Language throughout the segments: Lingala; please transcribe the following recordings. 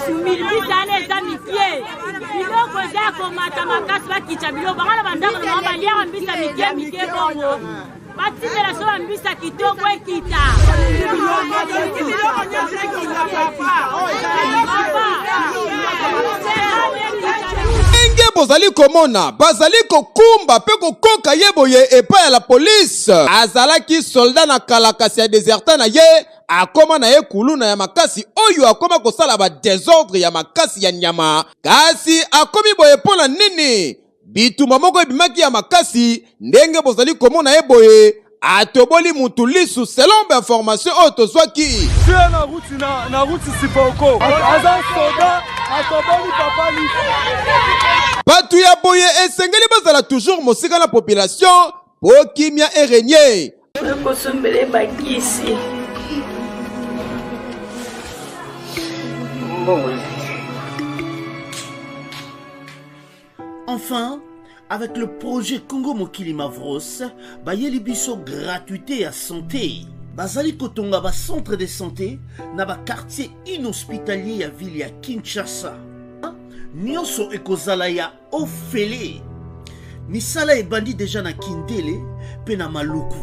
sumili bisane eza mikie biloko eza komata makasi bakicha biloko bangana bandako na bango baliaka mbisa mikie bongo batimela so bambisa kitoko ekita ndenge bozali komona bazali kokumba pe kokoka ye boye epai ya la police azalaki soldat na kalakasi ya deserta na ye akoma na ye kuluna ya makasi oyo akoma kosala ba désordre ya makasi ya nyama kasi akomi boye mpona nini bituma moko ebimaki ya makasi ndenge bozali komona ye boye atoboli mutu lisu selon ba information oyo tozwaki na route sipoko aza soda atoboli papa lisu batu ya boye esengeli bazala toujours mosika na population po kimia erenye kosombele bakisi Enfin, avec le projet Congo Mokili Mavros, bayeli biso gratuité à santé. Bazali kotonga ba centre de santé na ba quartier inhospitalier ya ville ya Kinshasa. Nyonso ekozala ya ofele. Misala ebandi déjà na Kindele pe na Maluku.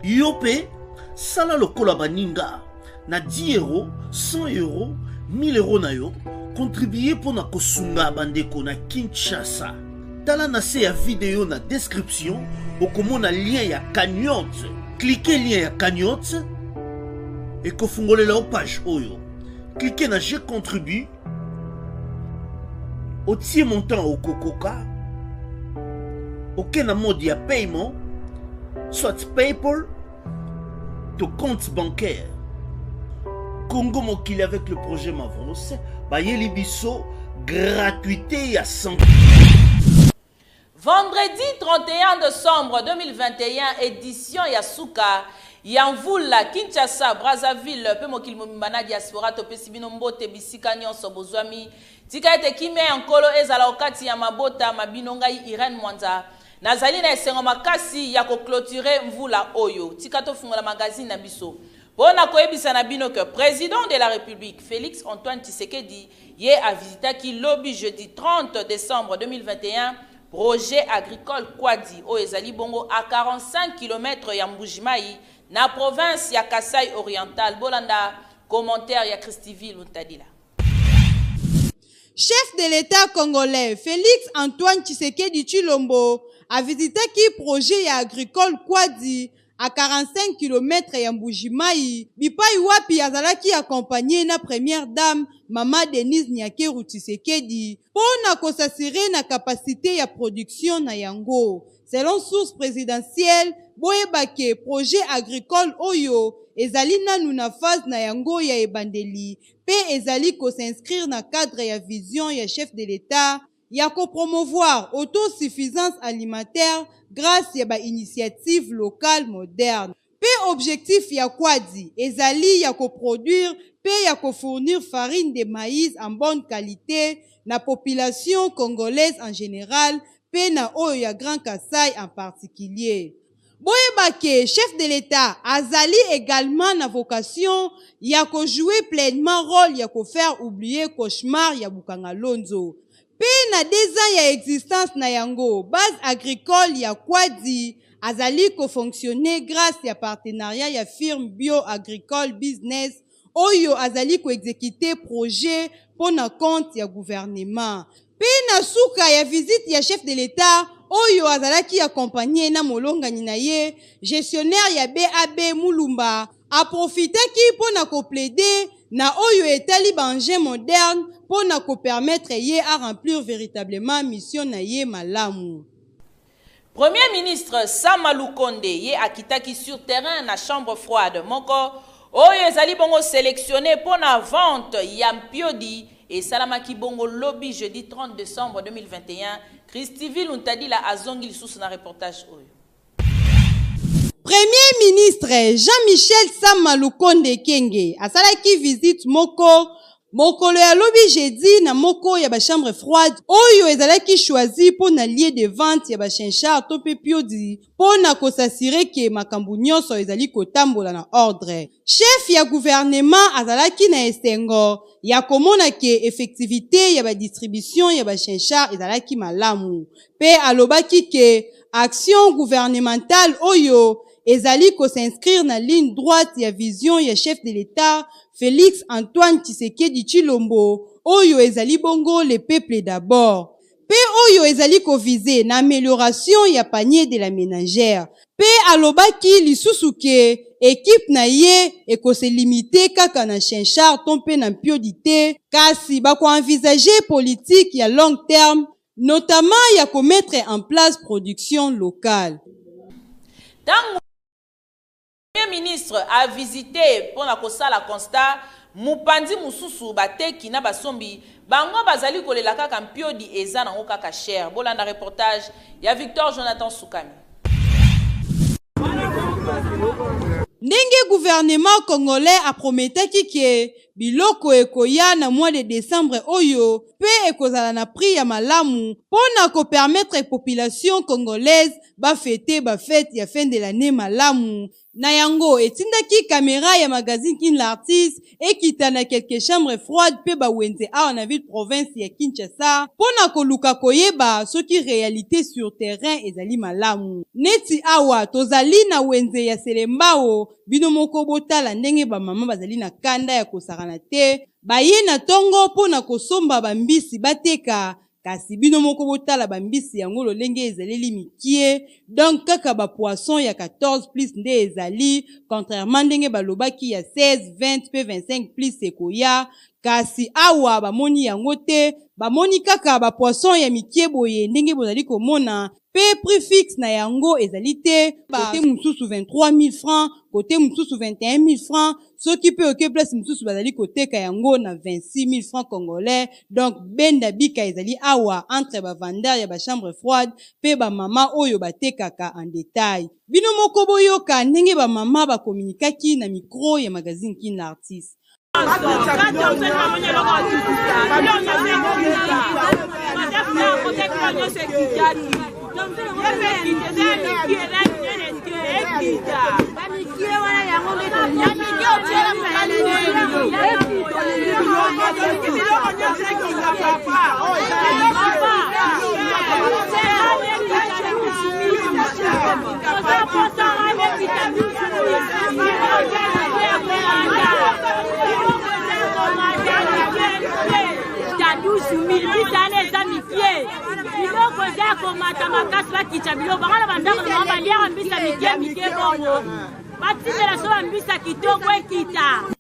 Yope sala lokola baninga na 10 euros, 100 euros, 1000 euros na yo. Contribuer pour na kosunga bandeko na Kinshasa. Tala na se ya vidéo na description okomona lien ya cagnotte. Cliquez lien ya cagnotte et kofungolela o page oyo. Cliquez na je contribue. Otie montant au kokoka. Aucun mode ya paiement, soit PayPal, to compte bancaire. Congo Mokili avec le projet Mavros, bayeli biso gratuité à santé. Vendredi 31 décembre 2021, édition Yasuka, Yanvula, Kinshasa, Brazzaville, pe mokili mombana diaspora to pesibino mbote bisika nyonso bozwami. Tika ete kime yankolo ezala okati ya mabota mabino ngai Irene Mwanza. Nazali na esengo makasi ya ko clôturer mvula oyo. Tika to fungola magazine na biso. Bona koyebisa na bino que président de la République Félix Antoine Tshisekedi ye a visité ki lobby jeudi 30 décembre 2021 projet agricole Kwadi o ezali bongo à 45 km ya Mbujimai na province ya Kasai Oriental. Bolanda commentaire ya Christiville Muntadila. Chef de l'État congolais Félix Antoine Tshisekedi Tshilombo a visité ki projet agricole Kwadi à 45 km ya Mbujimai, bipai wapi azalaki accompagné na première dame Mama Denise Nyakeru Tshisekedi pona kosasire na capacité ya production na yango. Selon source présidentielle, boyebake projet agricole oyo ezali nanu na phase na yango ya ebandeli pe ezali ko s'inscrire na cadre ya vision ya chef de l'État ya ko promouvoir autosuffisance alimentaire grâce ya ba initiative locale moderne. Pe objectif ya Kwadi ezali ya ko produire pe ya ko fournir farine de maïs en bonne qualité na population congolaise en général pe na oyo ya Grand Kasai en particulier. Boyebake chef de l'État azali également na vocation ya ko jouer pleinement rôle ya ko faire oublier cauchemar ya Bukanga Lonzo. Pe na 2 ans ya existence na yango, base agricole ya Kwadi azali ko fonctionner grâce ya partenariat ya firme bio-agricole business oyo azali ko exécuter projet pour na compte ya gouvernement. Pe na suka ya visite ya chef de l'État oyo azalaki accompagné na molongani na ye, gestionnaire ya BAB Mulumba a profité ki pour na ko plaider na oyo etali banje moderne pour na ko permettre ye à remplir véritablement mission na ye malamu. Premier ministre Sama Lukonde ye akitaki sur terrain na chambre froide moko oyo ezali bongo sélectionné pour na vente ya mpiodi et salamaki bongo lobby jeudi 30 décembre 2021. Christiville Muntadila azongi lisusu na reportage oyo. Premier ministre Jean-Michel Sama Lukonde Kenge asalaki visite moko mokolo ya lobi jeudi na moko ya ba chambre froide oyo ezalaki choisi pour na lieu de vente ya ba chinchard to pe piodi pour na kosasire ke makambo nyonso ezali kotambola na ordre. Chef ya gouvernement azalaki na esengo ya komona ke effectivité ya ba distribution ya ba chinchard ezalaki malamu pe alobaki ke action gouvernementale oyo ezali ko s'inscrire na ligne droite ya vision ya chef de l'État Félix Antoine Tshisekedi Tshilombo oyo ezali bongo le peuple d'abord. Pe oyo ezali ko viser na amélioration ya panier de la ménagère. Pe alobaki lisusu ke équipe na ye eko se limiter kaka na chinchard to pe na piodité kasi ba ko envisager politique ya long terme notamment ya ko mettre en place production locale. Premier ministre a visité pour la kosala constat mupandi mususu bateki na basombi bango bazali kolela kaka mpiodi eza nango kaka cher. Bolanda reportage ya Victor Jonathan Soukami. Ndenge gouvernement congolais a prometaki ke biloko ekoya na mois de décembre oyo pe ekozala na prix ya malamu pona ko permettre population congolaise ba fêter ba fête ya fin de l'année malamu. Na yango etindaki caméra ya magazine Kin l'artiste ekita na quelques chambres froides pe ba wenze awa na ville province ya Kinshasa pona koluka koyeba soki réalité sur terrain ezali malamu. Neti awa tozali na wenze ya Selembao bino moko botala ndenge ba mama bazali na kanda ya kosakana te baye na tongo pona kosomba bambisi bateka kasi bino moko botala bambisi yango lolenge ezaleli mikie donc kaka ba poisson ya 14 plus nde ezali contrairement ndenge balobaki ya 16 20 pe 25 plus ekoya kasi awa bamoni yango te bamoni kaka ba poisson ya mikie boye ndenge bozali komona pe prix fixe na yango ezali te côté mususu 23 000 francs côté mususu 21 000 francs soki pe oke place mususu bazali koteka yango na 26 000 francs congolais donc benda bika ezali awa entre ba vendeur ya ba chambre froide pe ba mama oyo batekaka en détail. Bino moko boyoka ndenge ba mama ba communiquaki na micro ya magazine Kin l'artiste.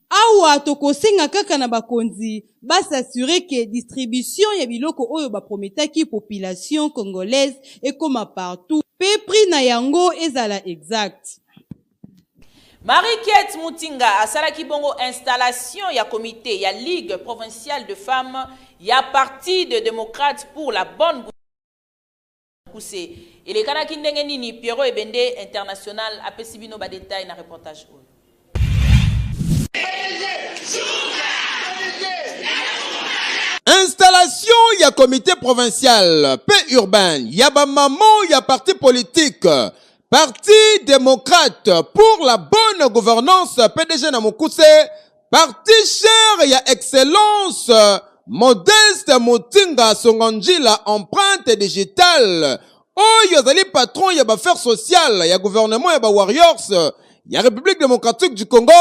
Awa tokosenga kaka na bakonzi basasure ke distribution ya biloko oyo baprometaki population congolaise ekoma partout pe prix na yango ezala exact. Marie-Kiet Moutinga asalaki bongo installation ya comité ya Ligue provinciale de femmes ya parti de démocrates pour la bonne gouvernance. Et les kanaki ndenge nini Pierrot Ebende international apesi bino ba détail na reportage oyo. Installation ya comité provincial pe urbain ya ba maman ya parti politique Parti démocrate pour la bonne gouvernance PDG na Mokuse, parti cher ya excellence Modeste Moutinga Songanjila empreinte digitale. Oyo zali patron ya ba affaires sociales ya gouvernement ya ba warriors ya République démocratique du Congo.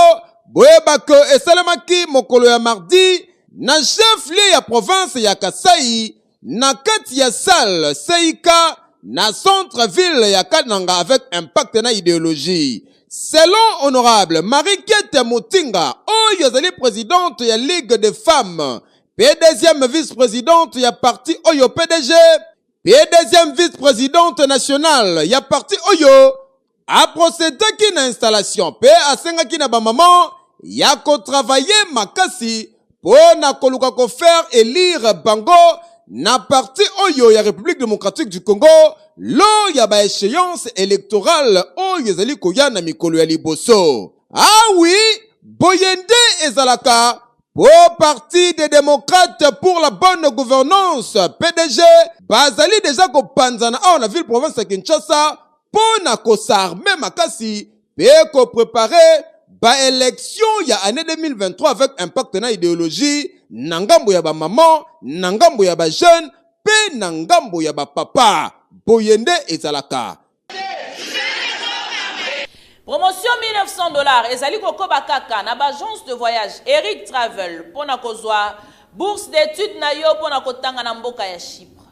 Boyeba ke esalemaki mokolo ya mardi na chef lieu ya province ya Kasai na kati ya salle Seika na centre-ville ya Kananga avec impact na idéologie. Selon honorable Marie-Kiet Moutinga, oyo zali présidente ya Ligue des femmes, puis deuxième vice-présidente ya parti oyo PDG, puis deuxième vice-présidente nationale ya parti oyo, a procédé ki na installation, puis a sengaki na ba maman, ya ko travailler makasi, po na koluka ko faire élire bango, na parti oyo ya République démocratique du Congo, lo ya ba échéance électorale oyo zali koya na mikolo ya liboso. Ah oui, boyende ezalaka Pour parti des démocrates pour la bonne gouvernance, PDG, bazali déjà ko panzana en la ville province de Kinshasa, pour na ko s'armer makasi, pe ko préparer ba élection ya année 2023 avec impact na idéologie, nangambo ya ba maman, nangambo ya ba jeune, pe nangambo ya ba papa, boyende ezalaka. Promotion $1,900 ezali kokoba kaka na agence de voyage Eric Travel pona kozwa bourse d'études na yo pona kotanga na mboka ya Chypre.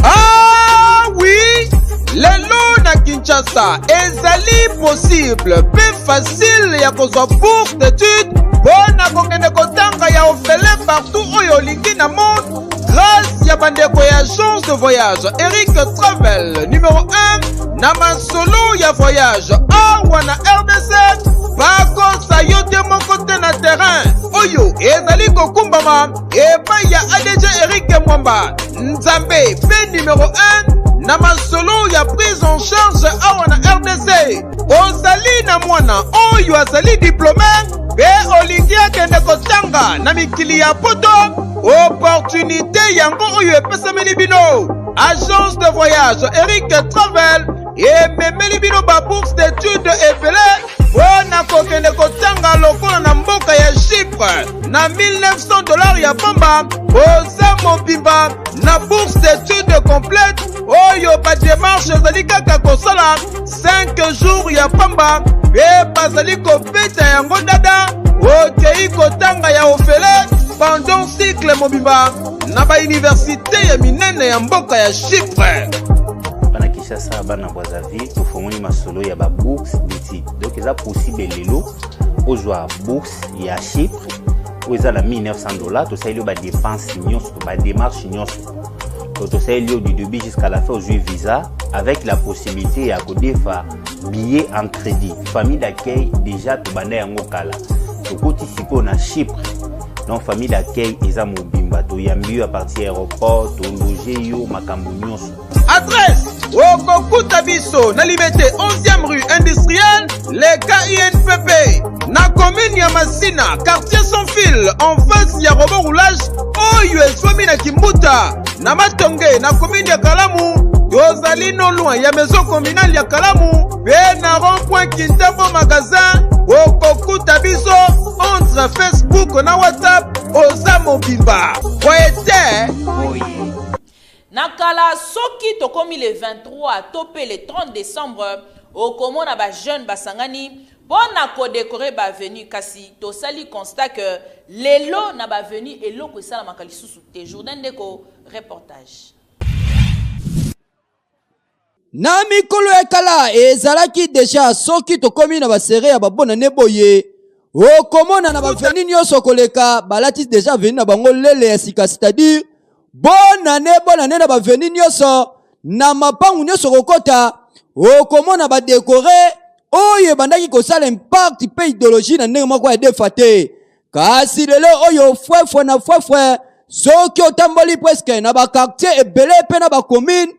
Ah oui, lelo na Kinshasa ezali possible, plus facile ya kozwa bourse d'études. Bona kokende kotanga ya ofele partout oyo lingi na monde grâce ya bandeko ya agence de voyage Eric Travel numéro 1 na masolo ya voyage awa na RDC bakosa yo te moko te na terrain oyo ezali kokumbama epai ya ADG Eric Mwamba Nzambe pe numéro 1 na masolo ya prise en charge awa na RDC ozali na mwana oyo azali diplômé pe olingi akende kotanga na mikili ya poto opportunité yango oyo epesameli bino agence de voyage Eric Travel ememeli bino ba bourse d'études ebele mpona kokende kotanga lokola na mboka ya Chypre na $1,900 ya pamba oza mobimba na bourse d'études complète oyo ba démarche ezali kaka kosala 5 jours ya pamba pe bazali kobeta yango dada okei kotanga ya ofele pendant cycle mobimba na ba université ya minene ya mboka ya Chypre. Bana Kinshasa bana Brazzaville tofongoli masolo ya ba bourse d'études donc eza possible lelo ozwa bourse ya Chypre oyo eza na $1,900 tosaleli ba dépense nyonso ba démarche nyonso tosaleli du début jusqu'à la fin ozwi visa avec la possibilité ya kodefa billet en crédit famille d'accueil déjà tobanda yango kala tokoti sikoyo na Chypre donc famille d'accueil eza mobimba toyambi yo à partir aéroport tologe yo makambo nyonso. Adresse okokuta biso na Liberté 11e rue industrielle le KINPP na commune ya Masina quartier sans fil en face ya robot roulage oyo ezwami na Kimbuta na Matonge na commune ya Kalamu tozali no loin ya maison communale ya Kalamu pe na rond-point Kintambo magasin okokuta biso entre Facebook na WhatsApp oza mobimba poete Nakala soki tokomi le 23 topé le 30 décembre okomona ba jeune basangani bona ko décorer ba venu kasi tosali constat que lelo na ba venu eloko esala makali susu te Jourdain Ndeko reportage. Na mikolo ekala ezalaki deja soki tokomi na basere ya babona neboye okomona na baveni nyonso koleka balati deja veni na bango lele ya sika c'est-à-dire bonane na baveni nyonso na mapangu nyonso kokota okomona badekore oyo bandaki kosala impact pe idéologie na ndenge moko ya defa te kasi lelo oyo fwefwe na fwefwe soki otamboli presque na bakartier ebele pe na bacommune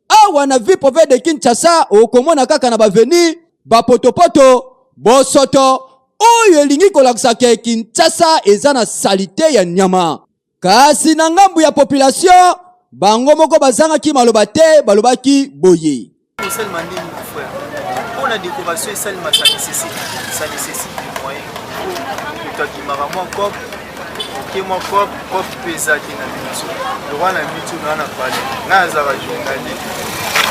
awa na ville province de Kinshasa okomona kaka na baveni bapotopoto bosoto oyo elingi kolakisa ke Kinshasa eza na salite ya nyama kasi na ngambu ya population bango moko bazangaki maloba te balobaki boye pour la décoration ça nécessite des moyens pour qui m'a vraiment cop qui mon cop pesa qui na biso le roi na mitu na parler na za ba journaliste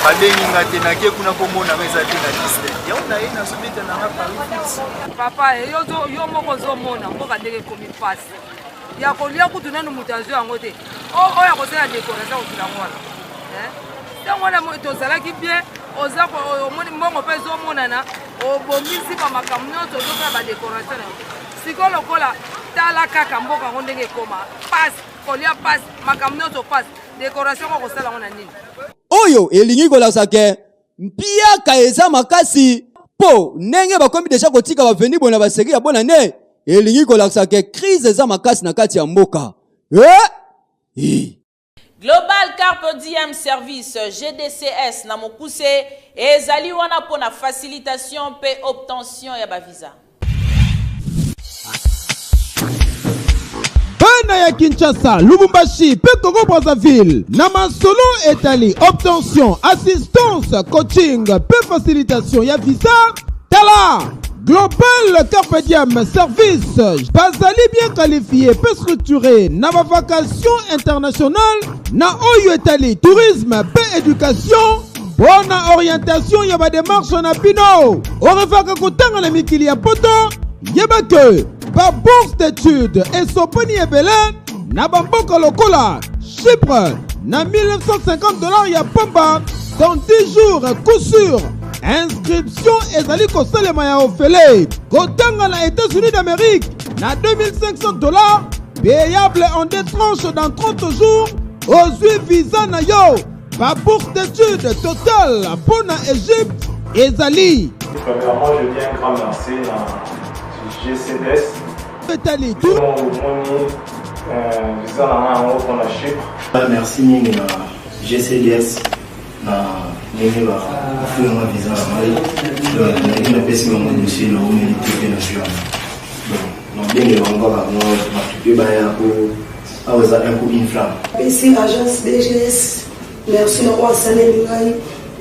babengi ngate na ke kuna komona meza te na liste ya una ina sobita na Paris papa yo moko zo mona mboka ndenge komi passe ya kolia kutuna no mutazo yango te o ya kosala décoration okila mwana tango na moto zalaki bien oza ko omoni mbongo pe zo monana obomisi pa makambo nyonso ozoka ba décoration sikolo kola tala kaka mboka ngo ndenge koma passe kolia passe makambo nyonso passe décoration ko kosala ngona nini oyo elingi kolakisa ke mpiaka eza makasi po ndenge bakomi deja kotika baveni bona baseki ya bona ne elingi kolakisa ke crise eza makasi na kati ya mboka Global Carpe Diem Service GDCS na mokuse ezali wana pona facilitation pe obtention ya ba visa. Bana ya Kinshasa, Lubumbashi, pe Congo Brazzaville, na masolo etali obtention, assistance, coaching, pe facilitation ya visa. Tala Global Carpe Diem Service bazali bien qualifié, peu structuré, na ba vacation internationale, na oyo etali tourisme, pe éducation, bonne orientation ya ba démarche na bino. Orefaka kotanga na mikili ya poto, yeba que ba bourse d'études et soponi ebele na bamboka lokola Chypre na $1950 ya pamba dans 10 jours coup sûr. Inscription ezali kosalema ya ofele kotanga na États-Unis d'Amérique na $2500 payable en 2 tranches dans 30 jours ozwi visa na yo. Ba bourse d'études totale pour na Égypte ezali. Premièrement, je dis un grand merci à GCDS. Merci Ningi na GCDS na Ningi ba fuma visa na mai na pesi ngo dossier lo milité na juin. Donc bien encore no matupe ba ya ko awaza un coup inflam. Pesi agence DGS. Merci na kwa saneli ngai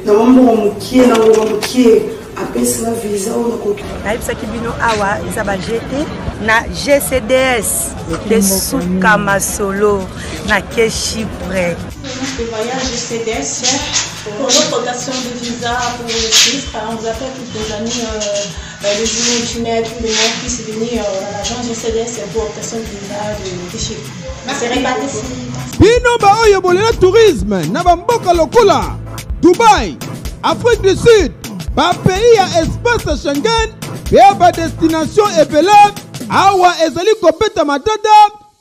na mambo mukie na ngo mukie apesi na visa ona ko. Naipsa kibino awa izaba GT na GCDS de Souka Masolo na Chypre. Le voyage GCDS pour l'obtention de visa pour les Chypre, on vous appelle toutes les années les journées tous les mois puissent venir à l'agence GCDS pour l'obtention de visa de Chypre. C'est réparti. Bino ba oyo bolela tourisme na bamboka lokola Dubaï, Afrique du Sud, ba pays ya espace Schengen, pe ba destination ebele awa ezali kopeta matata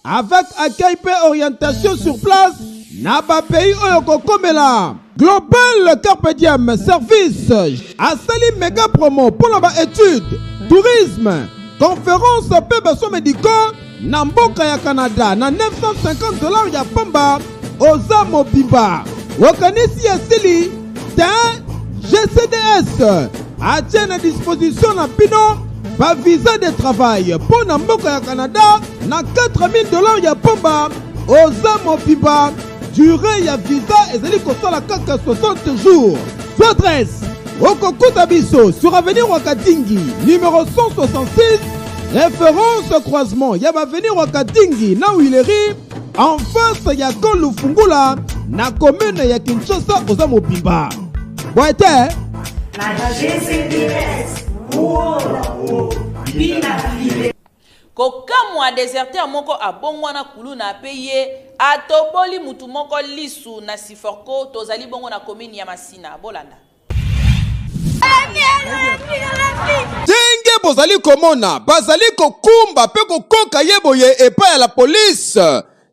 avec accueil pe orientation sur place na ba pays oyo kokomela. Global Carpe Diem Service asali méga promo pour la ba étude, tourisme, conférence pe baso médicaux na mboka ya Canada na $950 ya pamba oza mobimba. Wakanisi ya sili ten GCDS a tient à disposition na bino ba visa de travail pour na mboka ya Canada na $4000 ya pamba oza mobimba. Durée ya visa ezali kosala kaka 60 jours. Sur adresse Okokuta biso sur avenue Wakatingi numéro 166, référence croisement ya avenue Wakatingi na Huilerie en face ya Kolu Fungula na commune ya Kinshasa oza mobimba. Boite na GCDS kokamwa déserteur moko abongwana kuluna peye atoboli mutu moko lisu na Siforko tozali bongo na commune ya Masina bolanda. Tenge bozali komona bazali kokumba pe kokoka yeboye epa ya la police.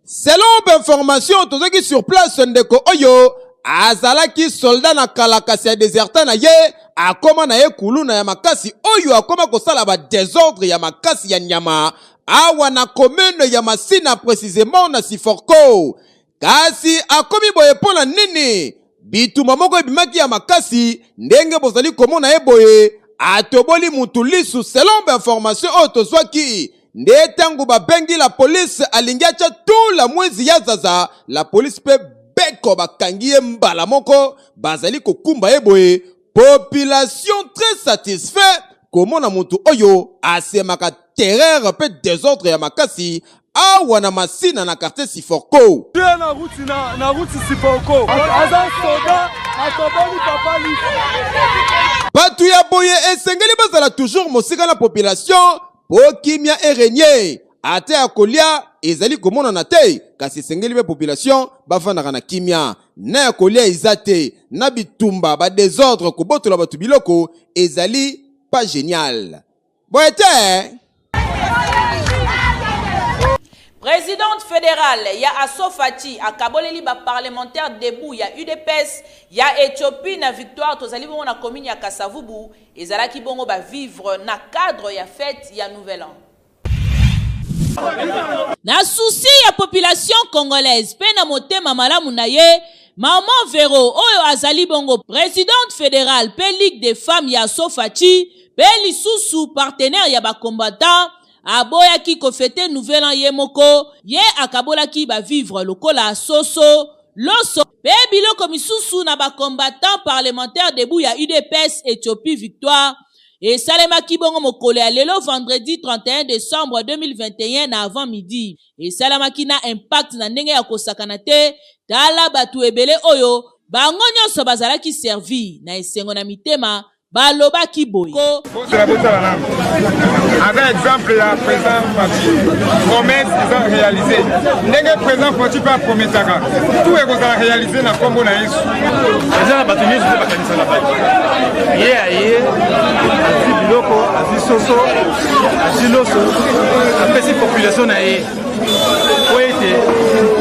Selon information tozaki sur place ndeko oyo azalaki soldat na kalakasi ya déserteur na ye akoma na ye kuluna ya makasi oyo akoma kosala ba désordre ya makasi ya nyama awa na commune ya Masina précisément na Siforko. Kasi akomi boye pona nini bituma moko ebimaki ya makasi ndenge bozali komona ye boye atoboli mutu lisu. Selon information oyo tozwaki nde tango babengi la police alingi atia tout la mwezi ya zaza la police pe beko bakangi ye mbala moko bazali kokumba ye boye. Population très satisfait komona mutu oyo asemaka terreur pe désordre ya makasi awa na Masina na quartier Siforko. Na route Siforko aza soda atoboli papa li. Batu ya boye esengeli bazala toujours mosika na population po kimia erenye ate ya kolia ezali komona na te kasi esengeli be population bafandaka na kimia na ya kolia ezate na bitumba ba désordre kobotola batu biloko ezali pas génial. Boete Présidente fédérale ya Asofati akaboleli ba parlementaire debout ya UDPS ya Éthiopie na victoire tozali bongo na commune ya Kasavubu ezalaki bongo ba vivre na cadre ya fête ya Nouvel An. Na souci ya population congolaise pe na motema malamu na ye, Maman Vero oyo azali bongo présidente fédérale pe Ligue des femmes ya Sofachi pe lisusu partenaire ya ba combattant aboyaki kofete nouvel an ye moko ye akabolaki ba vivre lokola soso loso pe biloko misusu na ba combattant parlementaire debout ya UDPS Éthiopie Victoire et salemaki bongo mokolo ya lelo vendredi 31 décembre 2021 na avant midi et salamaki na impact na ndenge ya kosakana te tala batu ebele oyo bango nyonso bazalaki servi na esengo na mitema balobaki boye avec exemple ya président Fati promesse ils ont réalisé ndenge président Fati pa prometaka tout ekozala réalisé na kombo na Yesu eza bato nyonso pe bakanisa na bai ye aye azi biloko azi soso azi loso apesi population na ye po ete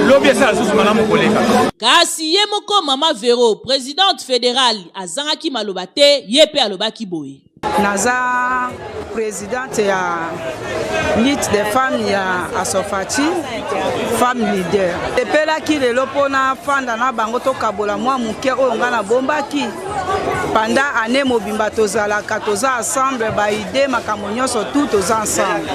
lobi esala susu malamu koleka kasi ye moko Mama Vero présidente fédérale azangaki maloba te ye pe alobaki boye naza présidente ya Ligue des femmes ya Asofati femme leader epelaki lelo mpona fanda na bango tokabola mwa moke oyo nga na bombaki panda ane mobimba tozalaka toza ensemble baide makambo nyonso tu toza ensemble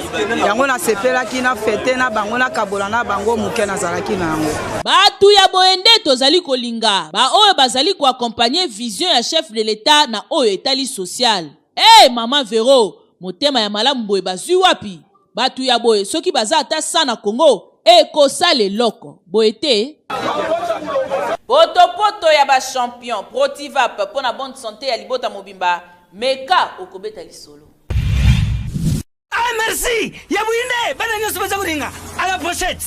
yango nasepelaki na fete na bango nakabola na bango moke nazalaki na yango batu ya boende tozali kolinga ba oyo bazali koaccompagner vision ya chef de l'état na oyo etali social. Mama Vero motema ya malamu boye bazwi wapi batu ya boye soki baza ata sana Congo ekosala loko boye te poto ya ba champion Protivap pona bonne santé ya libota mobimba meka okobeta lisolo. Merci ya buinde bana nyonso baza kuringa à la prochaine.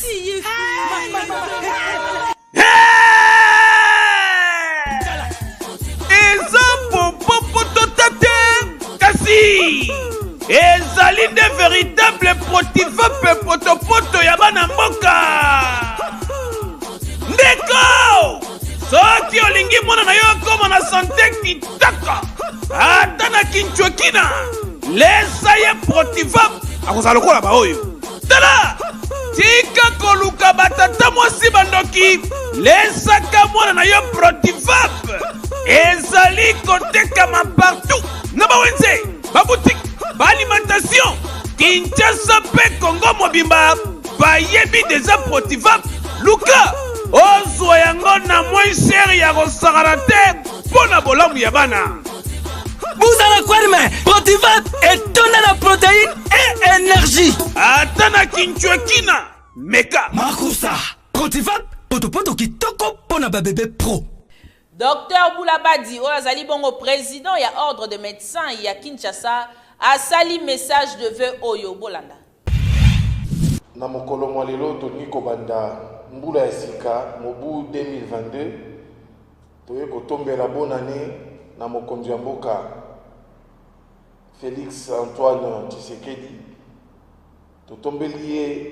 ezali de véritable Protivap potopoto ya bana mboka ndeko soki olingi mwana na yo akoma na sante kitaka ata na kinchwekina lesa ye Protivap akozala lokola baoyo tala tika koluka batata mwasi bandoki lesaka mwana na yo Protivap ezali kotekama partout na bawenze baboutique baalimentation Kinshasa pe Congo mobimba bayebi deja Protivap luka ozwa yango na moins cher ya kosakana te mpona bolamu ya bana buzala kwerme Protivap etonda na protéine et énergie ata na kinchwekina meka makusa Protivap potopoto kitoko mpona babebe pro. Docteur Boulabadi oyo azali bongo président ya ordre de médecins ya Kinshasa asali message de vœux oyo bolanda na mokolo mwa lelo tolingi kobanda mbula ya sika mobu 2022 toye kotombela bonne année na mokonzi ya mboka Félix Antoine Tshisekedi totombeli ye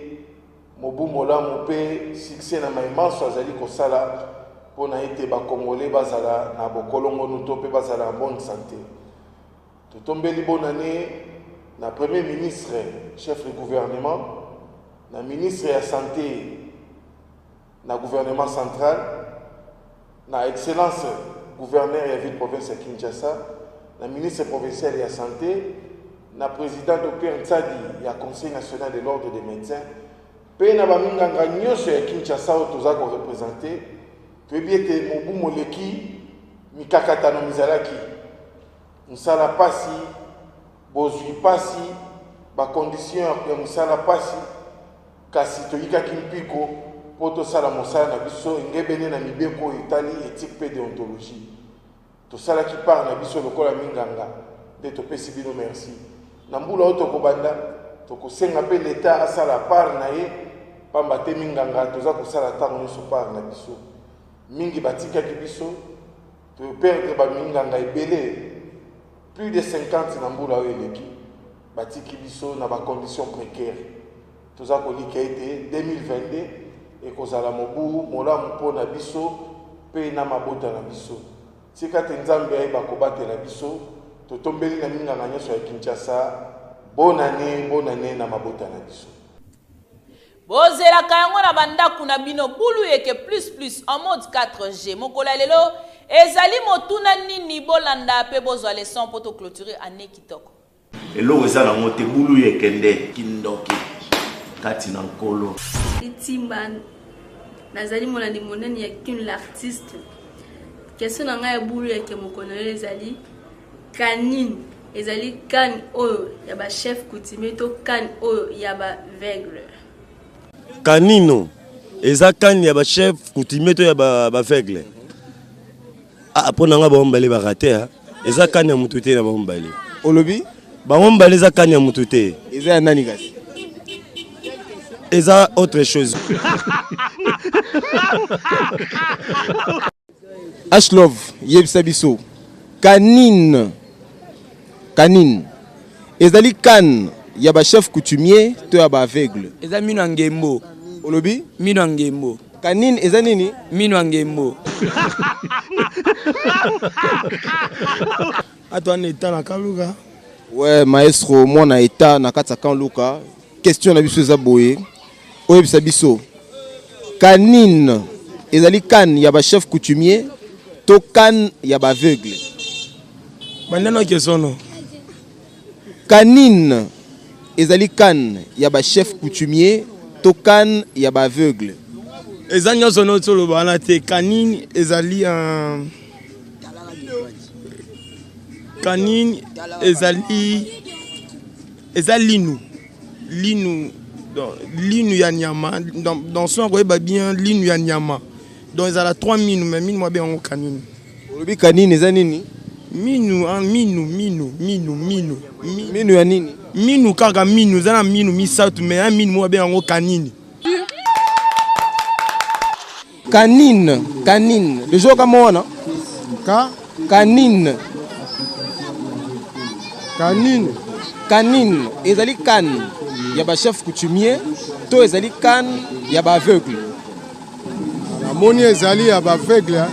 mobu molamu mpe succès na maimanso azali kosala pona ete bakongole bazala na bokolongono to mpe bazala en bonne santé totombeli bonne année na premier ministre chef de gouvernement na ministre ya santé na gouvernement central na excellence gouverneur ya ville province ya Kinshasa na ministre provincial ya santé na président Dr Ntsadi ya conseil national de l'ordre des médecins pe na baminganga nyonso ya Kinshasa oyo toza korepresente toyebi ete mobu moleki mikakatano mizalaki mosala pasi bozwi pasi bakondition ya mosala pasi kasi toyikaki mpiko mpo tosala mosala na biso engebene na mibeko oyo etali éthique mpe déontologie tosalaki part na biso lokola minganga nde topesi bino merci na mbula oyo tokobanda tokosenga mpe leta asala part na ye pamba te minganga toza kosala ntango nyonso part na biso mingi batikaki biso toperdre baminganga ebele plus de 50 na mbula oyo eleki batiki biso na bacondition précaire toza kolika ete 2022 ekozala mobu molamu mpo na biso mpe na mabota na biso tika te nzambe ayeba kobatela biso totombeli na minganga nyonso ya Kinshasa bonne année na mabota na biso. bozelaka yango na bandako na bino bulu yeke plus en mode 4G mokola lelo ezali motuna nini bolanda pe bozwa leçon poto clôturer année kitoko eloko eza nango te bulu yekende kindoki kati na nkolo itimba nazali molandi monene ya kin l'artiste question na ngai ya bulu yeke mokonolo ezali kanine ezali kan oyo ya ba chef coutumier to kan oyo ya ba veugle kanino eza kan ya ba chef coutumier to ya ba veugle po na nga baombale barate eza kan ya mutu te na baombale olobi baombale eza kan ya mutu te eza ya nani kasi eza autre chose Ashlove yebisa biso kanine ezali kan ya ba chef coutumier to ya ba aveugle eza mino ngembo olobi mino ngembo kanine eza nini mino ngembo atwana eta na kaluka ouais maestro mwana eta na kati ya kanluka question na biso eza boye oyebisa biso kanine ezali kan ya ba chef coutumier to kan ya ba aveugle bandano kesono kanine ezali kan ya ba chef coutumier to kan ya ba aveugle eza nyonso no toloba wana te kanine ezali kanine eza linu ya nyama dans son koyeba bien linu ya nyama donc ezala 3 minu mais minu mabe yango kanine olobi kanine eza nini minu ya nini minu kaka minu eza na minu misato mais un minu mabe yango kanine Canine. Le jour comme on a. Canine. Ezali kan. Il y a ba chef coutumier. To ezali kan. Il y a ba aveugle. La moni ezali ya ba aveugle.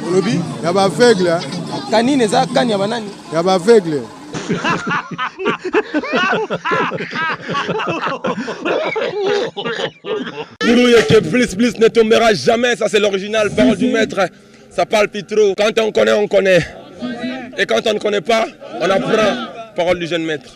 Olobi. Ya ba aveugle. Canine ezali kan ya banani. Ya ba aveugle. Plus ne tombera jamais, ça c'est l'original, parole du maître, ça parle plus trop. Quand on connaît, on connaît. Et quand on ne connaît pas, on apprend, parole du jeune maître.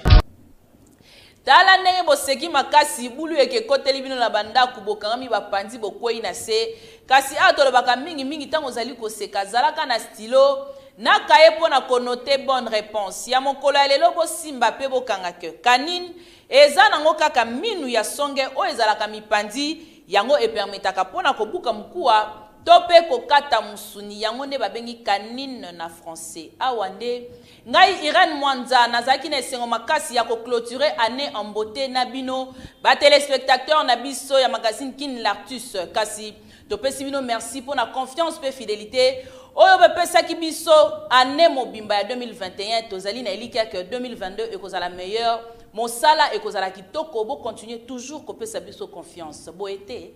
Tala ndenge boseki makasi bulu eke koteli bino na bandako bokangami bapanzi bokwei na se kasi atolobaka mingi tango zali koseka zalaka na stylo na kaye pona konote bonne réponse ya mokolo lelo bosimba pe bokanga ke kanine eza nango kaka minu ya songe o ezalaka mipandi yango epermetaka pona kobuka mkuwa tope kokata musuni yango nde babengi kanine na français awande ngai Irene Mwanza nazaki na esengo makasi ya clôturer année en beauté na bino ba téléspectateurs na biso ya magazine Kin Lartus kasi topesi bino merci pour la confiance pe fidélité oyo bepesaki biso année mobimba ya 2021 tozali na elika que 2022 ekozala meilleur mosala ekozala kitoko bo continuer toujours kopesa biso confiance bo été